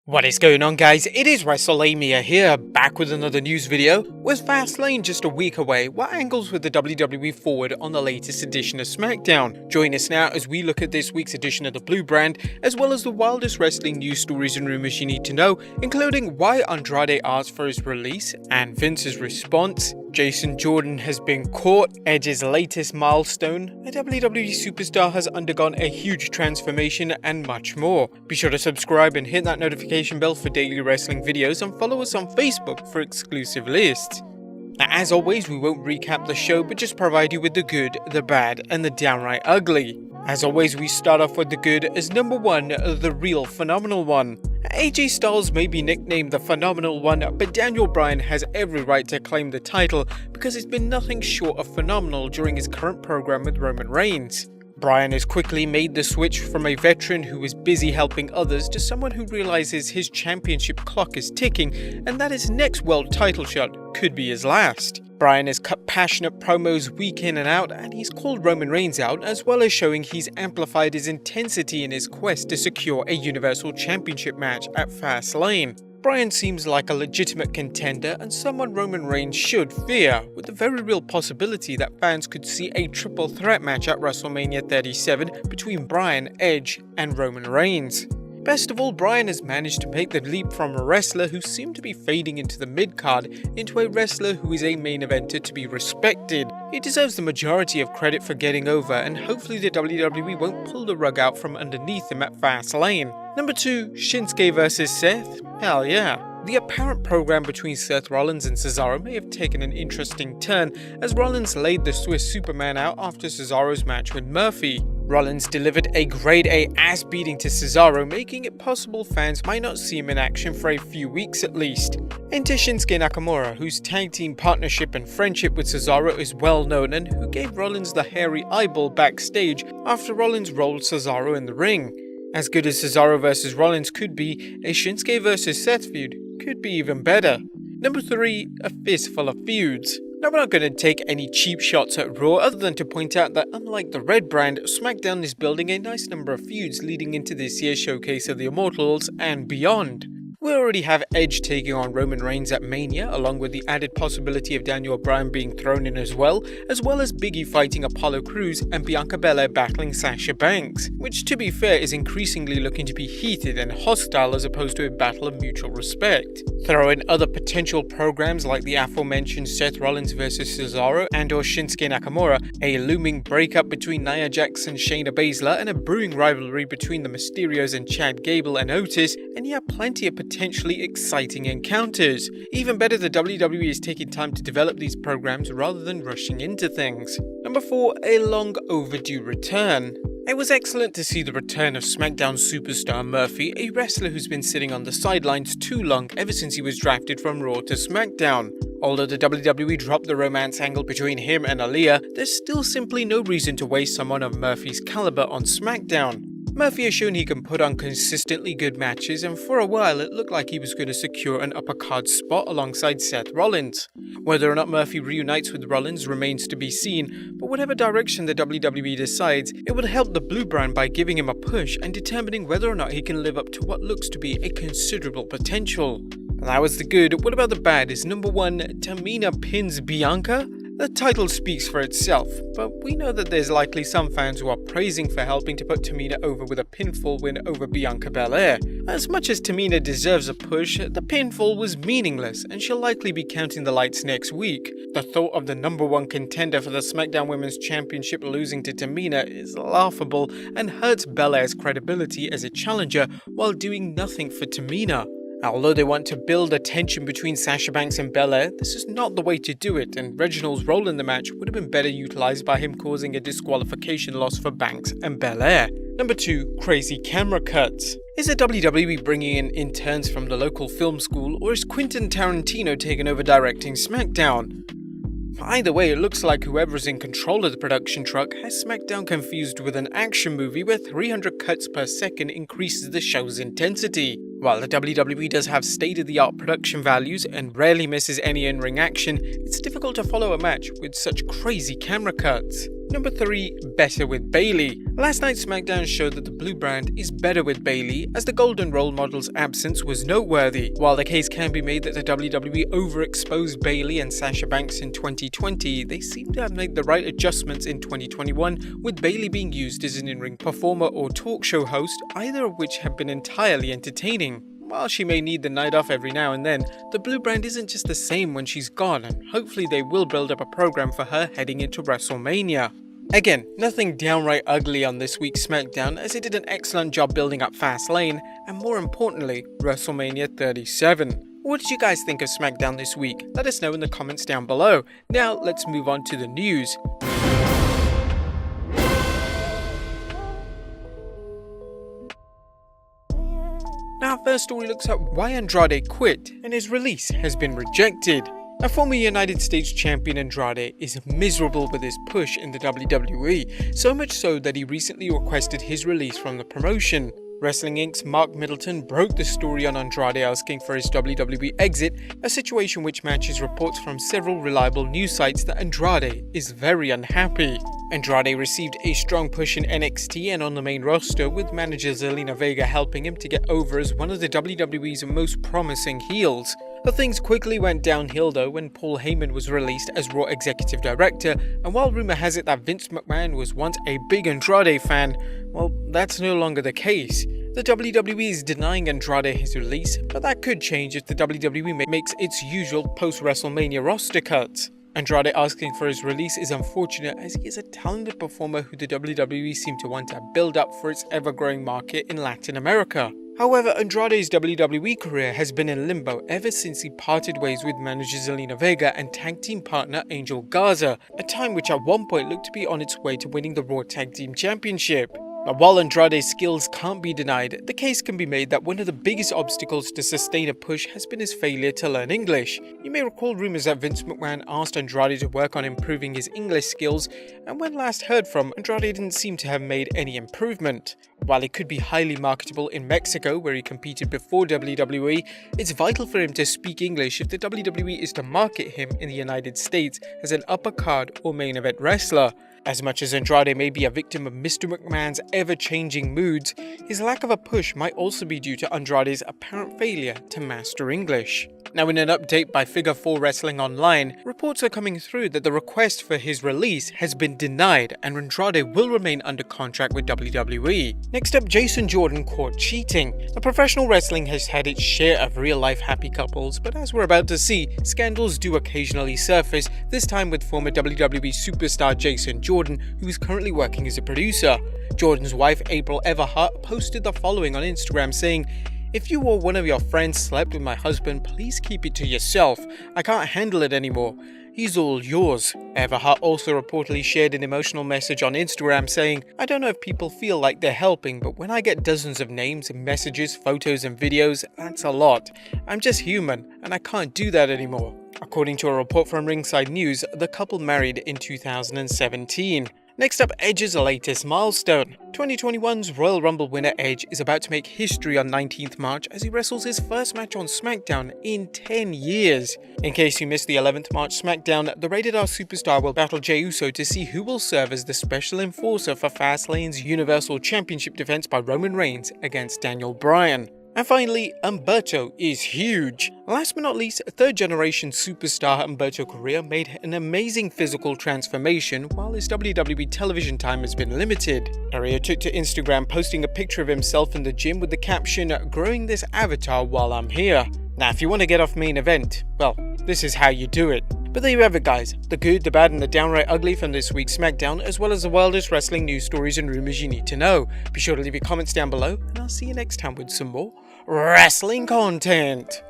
What is going on, guys? It is Wrestlelamia here, back with another news video. With Fastlane just a week away, what angles with the WWE forward on the latest edition of Smackdown? Join us now as we look at this week's edition of the Blue Brand, as well as the wildest wrestling news stories and rumors you need to know, including why Andrade asked for his release and Vince's response, Jason Jordan has been caught, Edge's latest milestone, a WWE superstar has undergone a huge transformation, and much more. Be sure to subscribe and hit that notification bell for daily wrestling videos, and follow us on Facebook for exclusive lists. Now, as always, we won't recap the show, but just provide you with the good, the bad, and the downright ugly. As always, we start off with the good as number 1, the real phenomenal one. AJ Styles may be nicknamed the phenomenal one, but Daniel Bryan has every right to claim the title because it's been nothing short of phenomenal during his current program with Roman Reigns. Bryan has quickly made the switch from a veteran who is busy helping others to someone who realizes his championship clock is ticking and that his next world title shot could be his last. Bryan has cut passionate promos week in and out, and he's called Roman Reigns out, as well as showing he's amplified his intensity in his quest to secure a Universal Championship match at Fastlane. Bryan seems like a legitimate contender and someone Roman Reigns should fear, with the very real possibility that fans could see a triple threat match at WrestleMania 37 between Bryan, Edge, and Roman Reigns. Best of all, Bryan has managed to make the leap from a wrestler who seemed to be fading into the mid-card into a wrestler who is a main eventer to be respected. He deserves the majority of credit for getting over, and hopefully the WWE won't pull the rug out from underneath him at Fastlane. Number 2, Shinsuke vs Seth? Hell yeah. The apparent program between Seth Rollins and Cesaro may have taken an interesting turn, as Rollins laid the Swiss Superman out after Cesaro's match with Murphy. Rollins delivered a grade A ass beating to Cesaro, making it possible fans might not see him in action for a few weeks at least. Enter Shinsuke Nakamura, whose tag team partnership and friendship with Cesaro is well known and who gave Rollins the hairy eyeball backstage after Rollins rolled Cesaro in the ring. As good as Cesaro vs Rollins could be, a Shinsuke vs Seth feud could be even better. Number 3, a fistful of feuds. Now, we're not going to take any cheap shots at Raw other than to point out that unlike the Red Brand, Smackdown is building a nice number of feuds leading into this year's showcase of the Immortals and beyond. We already have Edge taking on Roman Reigns at Mania, along with the added possibility of Daniel Bryan being thrown in as well as Biggie fighting Apollo Crews and Bianca Belair battling Sasha Banks, which to be fair is increasingly looking to be heated and hostile as opposed to a battle of mutual respect. Throw in other potential programs like the aforementioned Seth Rollins vs Cesaro and or Shinsuke Nakamura, a looming breakup between Nia Jax and Shayna Baszler, and a brewing rivalry between the Mysterios and Chad Gable and Otis, and yeah, plenty of potentially exciting encounters. Even better, the WWE is taking time to develop these programs rather than rushing into things. Number 4, a long overdue return. It was excellent to see the return of SmackDown superstar Murphy, a wrestler who's been sitting on the sidelines too long ever since he was drafted from Raw to SmackDown. Although the WWE dropped the romance angle between him and Aaliyah, there's still simply no reason to waste someone of Murphy's caliber on SmackDown. Murphy has shown he can put on consistently good matches, and for a while it looked like he was going to secure an upper card spot alongside Seth Rollins. Whether or not Murphy reunites with Rollins remains to be seen, but whatever direction the WWE decides, it would help the Blue Brand by giving him a push and determining whether or not he can live up to what looks to be a considerable potential. That was the good. What about the bad? Is number 1, Tamina pins Bianca? The title speaks for itself, but we know that there's likely some fans who are praising for helping to put Tamina over with a pinfall win over Bianca Belair. As much as Tamina deserves a push, the pinfall was meaningless and she'll likely be counting the lights next week. The thought of the number 1 contender for the SmackDown Women's Championship losing to Tamina is laughable and hurts Belair's credibility as a challenger while doing nothing for Tamina. Although they want to build a tension between Sasha Banks and Belair, this is not the way to do it, and Reginald's role in the match would have been better utilized by him causing a disqualification loss for Banks and Belair. Number 2, crazy camera cuts. Is the WWE bringing in interns from the local film school, or is Quentin Tarantino taking over directing SmackDown? Either way, it looks like whoever's in control of the production truck has SmackDown confused with an action movie where 300 cuts per second increases the show's intensity. While the WWE does have state-of-the-art production values and rarely misses any in-ring action, it's difficult to follow a match with such crazy camera cuts. Number 3. Better with Bayley. Last night's Smackdown showed that the blue brand is better with Bayley, as the Golden Role Model's absence was noteworthy. While the case can be made that the WWE overexposed Bayley and Sasha Banks in 2020, they seem to have made the right adjustments in 2021, with Bayley being used as an in-ring performer or talk show host, either of which have been entirely entertaining. While she may need the night off every now and then, the blue brand isn't just the same when she's gone, and hopefully they will build up a program for her heading into WrestleMania. Again, nothing downright ugly on this week's Smackdown, as it did an excellent job building up Fastlane, and more importantly, WrestleMania 37. What did you guys think of Smackdown this week? Let us know in the comments down below. Now let's move on to the news. Now our first story looks at why Andrade quit and his release has been rejected. A former United States champion, Andrade is miserable with his push in the WWE, so much so that he recently requested his release from the promotion. Wrestling Inc.'s Mark Middleton broke the story on Andrade asking for his WWE exit, a situation which matches reports from several reliable news sites that Andrade is very unhappy. Andrade received a strong push in NXT and on the main roster, with manager Zelina Vega helping him to get over as one of the WWE's most promising heels. But things quickly went downhill though when Paul Heyman was released as Raw Executive Director, and while rumour has it that Vince McMahon was once a big Andrade fan, well, that's no longer the case. The WWE is denying Andrade his release, but that could change if the WWE makes its usual post-WrestleMania roster cuts. Andrade asking for his release is unfortunate, as he is a talented performer who the WWE seem to want to build up for its ever-growing market in Latin America. However, Andrade's WWE career has been in limbo ever since he parted ways with manager Zelina Vega and tag team partner Angel Garza, a time which at one point looked to be on its way to winning the Raw Tag Team Championship. Now, while Andrade's skills can't be denied, the case can be made that one of the biggest obstacles to sustain a push has been his failure to learn English. You may recall rumours that Vince McMahon asked Andrade to work on improving his English skills, and when last heard from, Andrade didn't seem to have made any improvement. While he could be highly marketable in Mexico, where he competed before WWE, it's vital for him to speak English if the WWE is to market him in the United States as an upper card or main event wrestler. As much as Andrade may be a victim of Mr. McMahon's ever-changing moods, his lack of a push might also be due to Andrade's apparent failure to master English. Now, in an update by Figure 4 Wrestling Online, reports are coming through that the request for his release has been denied and Andrade will remain under contract with WWE. Next up, Jason Jordan caught cheating. The professional wrestling has had its share of real-life happy couples, but as we're about to see, scandals do occasionally surface, this time with former WWE superstar Jason Jordan, who is currently working as a producer. Jordan's wife, April Everhart, posted the following on Instagram saying, "If you or one of your friends slept with my husband, please keep it to yourself. I can't handle it anymore. He's all yours." Everhart also reportedly shared an emotional message on Instagram saying, "I don't know if people feel like they're helping, but when I get dozens of names, messages, photos and videos, that's a lot. I'm just human, and I can't do that anymore." According to a report from Ringside News, the couple married in 2017. Next up, Edge's latest milestone. 2021's Royal Rumble winner Edge is about to make history on 19th March as he wrestles his first match on SmackDown in 10 years. In case you missed the 11th March SmackDown, the Rated R superstar will battle Jey Uso to see who will serve as the special enforcer for Fastlane's Universal Championship defense by Roman Reigns against Daniel Bryan. And finally, Humberto is huge. Last but not least, third-generation superstar Humberto Carrillo made an amazing physical transformation while his WWE television time has been limited. Carrillo took to Instagram posting a picture of himself in the gym with the caption, "Growing this avatar while I'm here." Now, if you want to get off main event, well, this is how you do it. But there you have it, guys. The good, the bad, and the downright ugly from this week's SmackDown, as well as the wildest wrestling news stories and rumors you need to know. Be sure to leave your comments down below, and I'll see you next time with some more wrestling content.